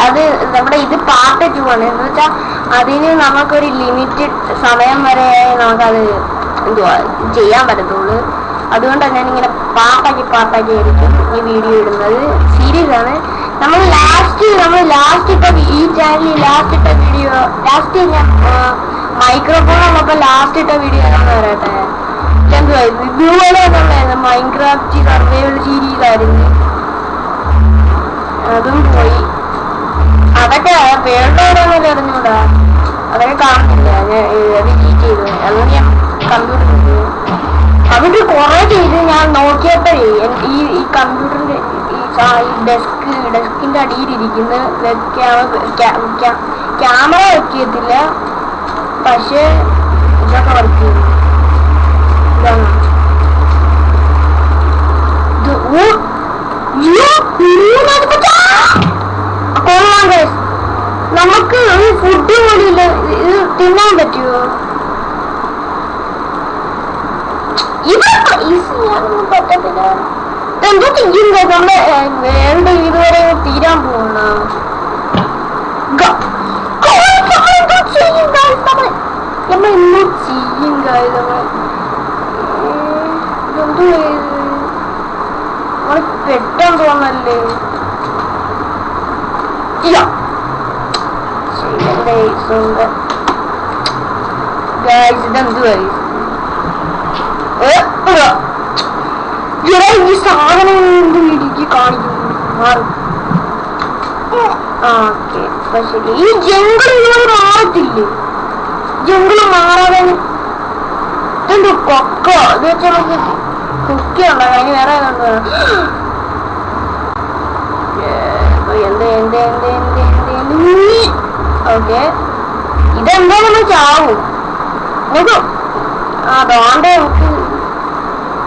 അത് നമ്മുടെ ഇത് പാർട്ട് 2 ആണ്. എന്ന് വെച്ചാൽ അതിന് നമുക്കൊരു ലിമിറ്റഡ് സമയം വരെ നമുക്കത് എന്തുവാ ചെയ്യാൻ പറ്റത്തുള്ളൂ. അതുകൊണ്ടാണ് ഞാനിങ്ങനെ പാർട്ടാക്കി ആയിരിക്കും ഈ വീഡിയോ ഇടുന്നത്. സീരീസ് ആണ്. നമ്മൾ ലാസ്റ്റ് ഇട്ട ഈ ചാനലിൽ ലാസ്റ്റ് ഇട്ട വീഡിയോ ഞാൻ മൈക്രോഫോൺ ഉള്ളപ്പോൾ ലാസ്റ്റ് ഇട്ട വീഡിയോ ആണെന്ന് പറയട്ടെ. എന്തുവാ ഇതുപോലെ തന്നെയായിരുന്നു. മൈൻക്രാഫ്റ്റ് സർവൈവൽ സീരീസ് ആയിരുന്നു. അതും പോയി. അതൊക്കെ വേണ്ടവരാണെന്ന് അറിഞ്ഞൂടാ. അതൊക്കെ കാണുന്നില്ല. ഞാൻ ഡിലീറ്റ് ചെയ്തു. അതുകൊണ്ട് ഞാൻ കമ്പ്യൂട്ടർ കുറെ ചെയ്ത് ഞാൻ നോക്കിയപ്പോഴേ ഈ കമ്പ്യൂട്ടറിന്റെ ഈ ഡെസ്കിന്റെ അടിയിലിരിക്കുന്ന ക്യാമറ വർക്ക് ചെയ്യത്തില്ല. പക്ഷെ ഇതൊക്കെ വർക്ക് ചെയ്യും. നമുക്ക് ഫുഡ് കൂടിയില്ല. ഇത് തിന്നാൻ പറ്റുമോ? ഈസിയാണെന്ന് പറ്റത്തില്ല. എന്തോ ചെയ്യുന്നത് നമ്മളെ വേണ്ട ഇതുവരെ തീരാൻ പോകണ. നമ്മൾ ഇന്ന് ചെയ്യും കാര്യം ഇതെന്തോ നമ്മൾ പെട്ടാൻ തോന്നല്ലേ. ഇതെന്തുവായി ഈ സാധനം വീട്ടിലേക്ക് കാണിക്കുന്നു. പക്ഷേ ഈ ജംഗിൾ മാറത്തില്ലേ? ജംഗിള് മാറാതെ എന്തോ കൊക്ക ഇത് വെച്ച് നമുക്ക് കുക്കിയുണ്ടോ? അതിന് വേറെ ഓക്കെ ഇതെന്താ നമ്മൾ ചാവും നോക്കൂ. അതുകൊണ്ട് നമുക്ക്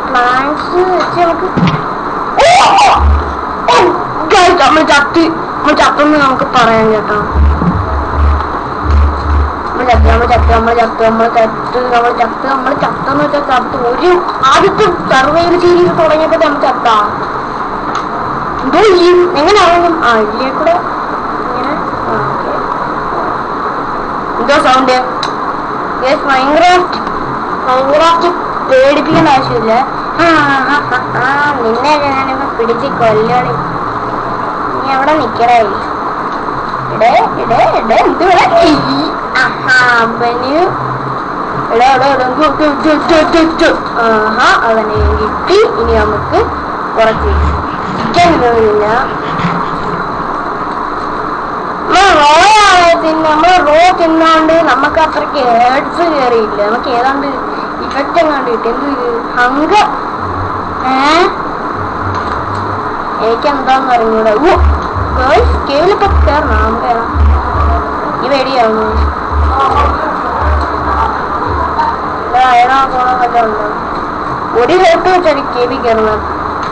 പ്ലാന്റ്സ് വെച്ച് നമുക്ക് നമ്മൾ ചത്തെന്ന് നമുക്ക് പറയാം കേട്ടോ. നമ്മൾ ചത്തെന്ന് വെച്ചാൽ ചത്ത്. ഒരു ആദ്യത്തെ സർവൈവൽ സീരീസ് തുടങ്ങിയപ്പോ നമ്മൾ ചത്താ. എന്തോ ഈ എങ്ങനെയാണെങ്കിലും ഇതിലേ കൂടെ ഇങ്ങനെ എന്തോ സൗണ്ട്. മൈൻക്രാഫ്റ്റ് പേടിപ്പിക്കേണ്ട ആവശ്യമില്ല. നിന്നെ ഞാനിപ്പോ പിടിച്ച് കൊല്ലണി. നീ അവിടെ നിക്കടായി. അവനെ കിട്ടി. ഇനി നമുക്ക് കുറച്ച് ചിക്കൻ കഴിയില്ല. നമ്മൾ റോ തിന്നാണ്ട് നമുക്ക് അത്രയ്ക്ക് ഹേർട്സ് കയറിയില്ല. നമുക്ക് ഏതാണ്ട് ഇഫക്റ്റ് എങ്ങാണ്ട് കിട്ടി. എന്ത് ഹങ്കർ എനിക്കെന്താന്ന് അറിഞ്ഞൂടാ. കേളിപ്പോ കയറണം. നമുക്ക് ഈ പേടിയാവുന്നു. ഒരു ഹേർട്ട് വെച്ചാൽ കേബി കയറുന്നത്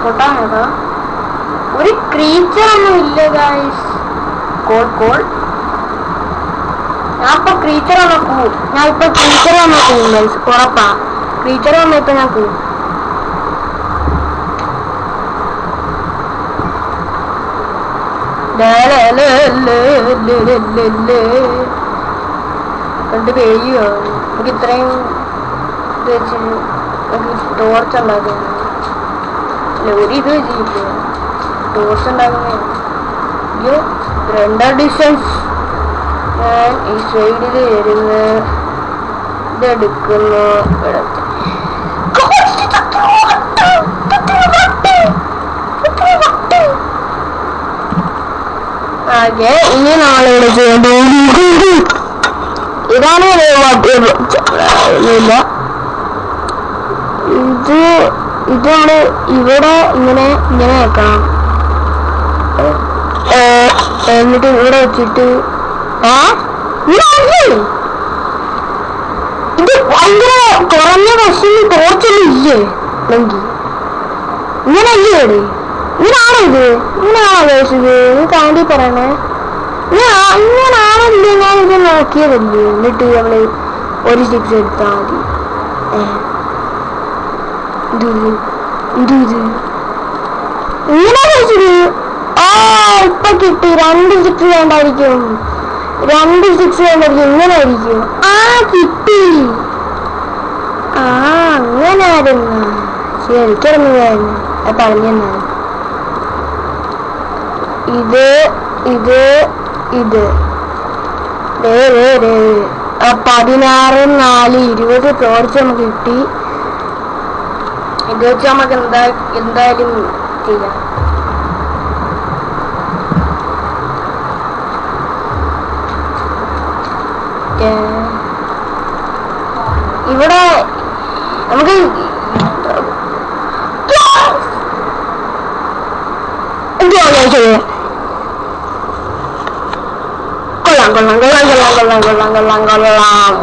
പൊട്ടാൻ കേട്ടോ. ഒരു ക്രീച്ചർ ഒന്നും ഇല്ല ഗൈസ്. ഞാനിപ്പോ ക്രീച്ചർ വന്നാ പോവും. ഗൈസ് ഉറപ്പാ. ക്രീച്ചർ വന്ന ഇപ്പൊ ഞാൻ പോവും. കണ്ട് പേടിയോ? നമുക്ക് ഇത്രയും ഇത് വെച്ചിട്ട് ടോർച്ച് ഉണ്ടാക്കുക. ഒരു ഇത് വെച്ചിട്ട് ടോർച്ച് ഉണ്ടാക്കുന്നേ. അയ്യോ 2 ഡിസ്റ്റൻസ്. ഞാൻ ഈ സൈഡിൽ വരുന്ന ഇതെടുക്കുന്നു. ഇനി നാളെ ചെയ്യേണ്ടത് ഇതാണ്. ഇത് നമ്മള് ഇവിടെ ഇങ്ങനെ വെക്കണം. എന്നിട്ട് ഇവിടെ വെച്ചിട്ട് ഇത് ഭയങ്കര കുറഞ്ഞ ബസ്സിന് ടോർച്ചൊന്നും ഇല്ലേ? ഇങ്ങനെ അല്ലേ? ഇങ്ങനാണോ ഇത്? ഇങ്ങനെയാണോ ഉദ്ദേശിച്ചത്? ഇത് താണ്ടി പറയണേ. ഇങ്ങനാണല്ലേ? ഞാനിത് നോക്കിയതല്ലേ. എന്നിട്ട് നമ്മള് ഒരു 6 എടുത്താ മതി. ഇത് ഇങ്ങനെ വെച്ചത്. ആ ഇപ്പൊ കിട്ടി. 2 6 വേണ്ടായിരിക്കും. 2 6 വേണ്ടായിരിക്കും. ഇങ്ങനെ ആയിരിക്കും. കിട്ടി. അങ്ങനെ ആയിരുന്നു. ശരി, എനിക്കറിഞ്ഞായിരുന്നു. അത് പറഞ്ഞു തന്നെ. ഇത് 16 4 20 ടോർച്ച് നമുക്ക് കിട്ടി. ഇത് വെച്ച് നമുക്ക് എന്തായാലും ചെയ്യാം. ഇവിടെ നമുക്ക് കൊള്ളാം.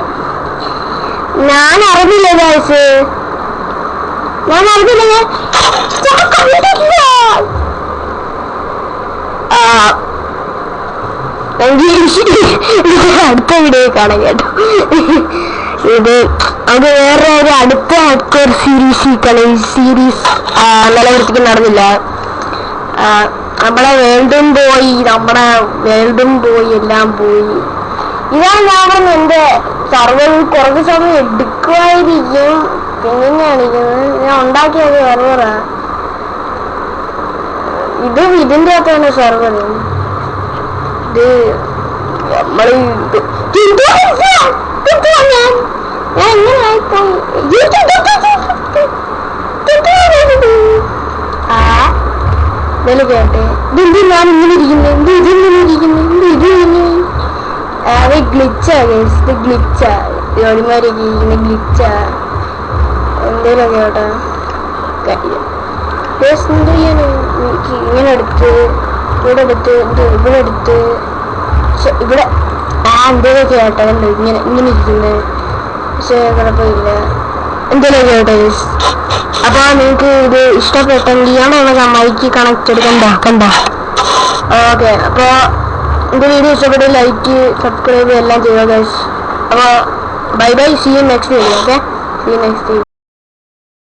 ഞാൻ അറിഞ്ഞില്ല ഗൈസ്. അടുത്ത വീഡിയോ കാണാൻ കേട്ടോ. ഇത് അത് വേറെ ഒരു അടുത്ത ഹഡ്കോർ സീരീസ് നിലനിർത്തിക്ക് നടന്നില്ല. നമ്മുടെ വേൾഡും പോയി എല്ലാം പോയി. ഇതാണ് ഞാൻ പറഞ്ഞത്. എന്റെ സർവർ കുറച്ച് സമയം എടുക്കുമായിരിക്കും. പിന്നെയാണ് ഞാൻ ഉണ്ടാക്കിയത് സെർവറാ. ഇതിന്റെ അകത്താണ് സെർവർ. ഇത് നമ്മള് ഞാൻ എങ്ങനെ ആയിപ്പോയി. കേട്ടെ ഞാൻ ഇങ്ങനെ ഇരിക്കുന്നത്. അത് ഗ്ലിച്ചാ ജോലിമാരൊക്കെ ഇങ്ങനെ ഗ്ലിച്ചാ. എന്തേലും കേട്ടാ ഇങ്ങനെ എടുത്ത് ഇവിടെ എടുത്ത് ഇവിടെ എന്തേലും കേട്ടോ. ഇങ്ങനെ ഇരിക്കുന്നത്. പക്ഷെ കുഴപ്പമില്ല. എന്തേലും കേട്ടോ. അപ്പൊ നിങ്ങൾക്ക് ഇത് ഇഷ്ടപ്പെട്ടെങ്കിൽ നമുക്ക് മൈക്ക് കണക്ട് എടുക്കണ്ട. ഓക്കെ, അപ്പൊ എന്റെ വീഡിയോ ഇഷ്ടപ്പെട്ട് ലൈക്ക് സബ്സ്ക്രൈബ് എല്ലാം ചെയ്യുക ഗൈസ്. അപ്പൊ bye. See you next video. Okay, see you next video.